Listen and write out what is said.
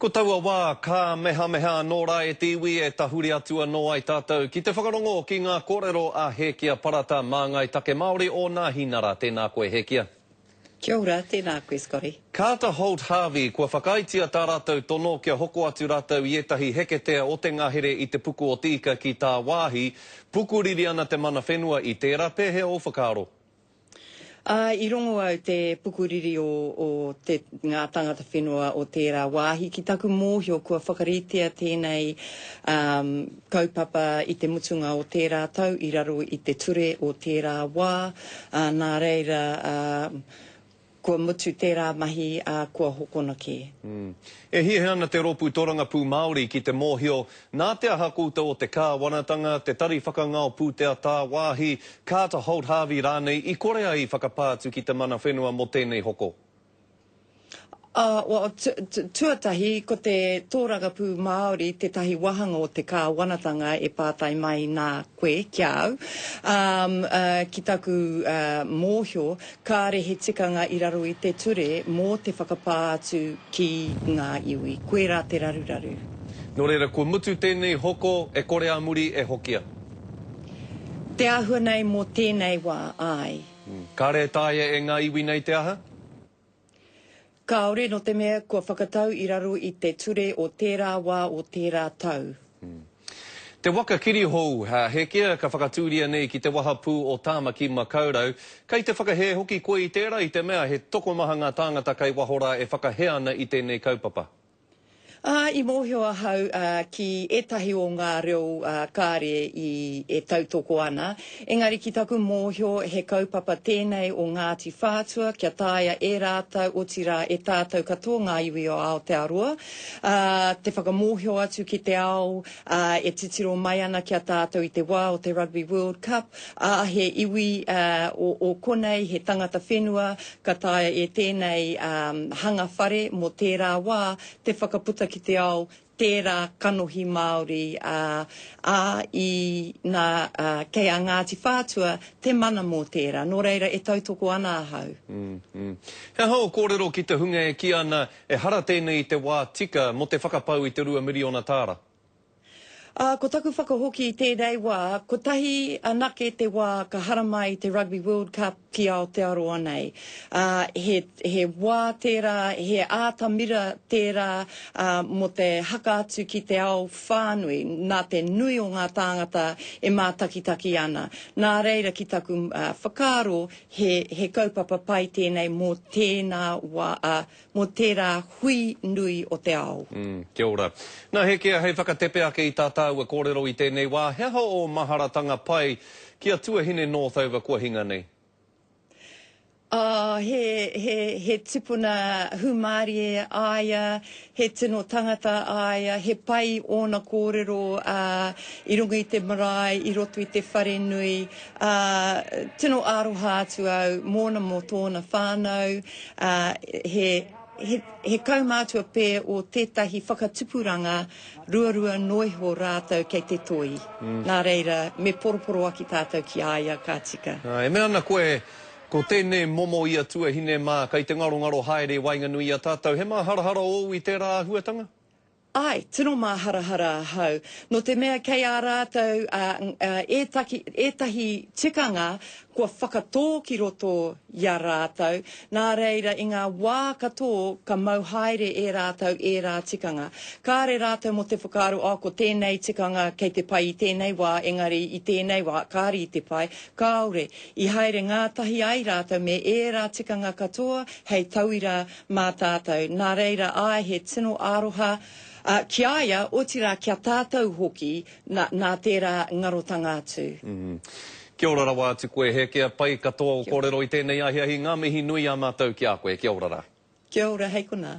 Ko taua wā, ka meha nō rā e te iwi e tahuri atua nō ai tātou. Ki te whakarongo ki ngā kōrero a Hekia Parata mā ngai take Māori o ngā hinara. Tēnā koe Hekia. Kia ora, tēnā koe Scotty. Carter Holt Harvey, kua whakaitia tā rātou tono kia hoko atu rātou i etahi heketea o te ngahere i te puku o tika ki tā wāhi. Pukuriri ana te mana whenua i tērā pēhe o whakaaro. I rongo au te pukuriri o ngā tangata whenua o tērā wāhi, ki taku mōhio kua whakaritea tēnei kaupapa i te mutunga o tērā tau, i raro i te ture o tērā wā, nā reira kua mutu tērā mahi kua hokona ke. E hihe ana te ropu toranga pū Māori ki te mōhio, nā te aha koutou o te kāwanatanga, te tari whakangao pūtea tā wāhi, Carter Holt Harvey rānei, i korea i whakapātu ki te mana whenua mo tēnei hoko? Tuatahi, ko te tōranga pū Māori, te tahi wahanga o te kāwanatanga e pātai mai nā koe, kia au. Ki taku mōhio, kāre he tikanga i raro i te ture mō te whakapātu ki ngā iwi. Koe rā te raruraru. Nō reira, kua mutu tēnei hoko, e kore a muri e hokia? Te ahua nei mō tēnei wā, ai. Kāre tāia e ngā iwi nei te aha? Kāore no te mea kua whakatau i raro i te ture o tērā wā o tērā tau. Te waka kiri hou, Hekia, ka whakatūria nei ki te waha pū o Tāmaki Makaurau. Kei te whakahe hoki koe i tērā i te mea he toko maha ngā tāngata kai wahora e whakahe ana i tēnei kaupapa. I mōhio ahau ki etahi o ngā reo kāre i e tautoko ana. Engari ki taku mōhio he kaupapa tēnei o Ngāti Whātua, kia tāia e rātau o tira e tātou katoa ngā iwi o Aotearoa. Te whakamōhio atu ki te ao e titiro mai ana kia tātou i te wā o te Rugby World Cup. He iwi o konei, he tangata whenua, ka tāia e tēnei hanga whare mo tērā wā, te whakaputa ki te ao tērā kanohi Māori i nā kei a Ngāti Whātua te mana mō tērā. Nō reira e tautoko ana ahau. He hao kōrero ki te hunga e ki ana e hara tēnei i te wā tika mo te whakapau i te 2 miriona tāra. Ko taku whakahoki i tēnei wā, ko tahi anake te wā ka hara mai te Rugby World Cup ki Aotearoa nei. He wā tērā, he ātamira tērā mo te haka atu ki te ao whānui, nā te nui o ngā tāngata e mātakitaki ana. Nā reira ki taku whakaaro, he kaupapa pai tēnei mō tēnā wā, mō tērā hui nui o te ao. Kia ora. Nā Hekia, hei whakatepe ake i tātau e kōrero i tēnei wā, he o maharatanga pai kia tuahine North over kua hinga nei? He tipuna humari e aia, he tino tangata aia, he pai ona kōrero i runga i te marae, i roto i te whare nui, tino aroha atu au, mōna mō tōna whānau, he kaumātua pē o tētahi whakatupuranga ruarua noiho rātou kei te toi. Nā reira, me poroporo aki tātou ki aia ka tika. E mea ana koe, ko tēnei momo ia tuahine mā, kei te ngaro haere wainganui a tātou, he mā harahara o i tērā huatanga? Ai, tino mā harahara hau. No te mea kei ā rātou etahi tikanga kua whakatō ki roto ia rātou. Nā reira i ngā wā katoa ka mau haere e rātou e rā tikanga. Kāre rātou mo te whakaaro, ko tēnei tikanga kei te pai i tēnei wā, engari i tēnei wā, kāri i te pai. Kāore, i haere ngā tahi ai rātou me e rā tikanga katoa, hei tauira mā tātou. Nā reira ai he tino aroha, ki aia, o tira kia tātou hoki nā tērā ngarotanga atu. Kia ora rawa atu koe, Hekia, pai katoa o kōrero i tēnei ahiahi, ngā mihi nui a mātou ki a koe, kia ora rā. Kia ora, hei kona.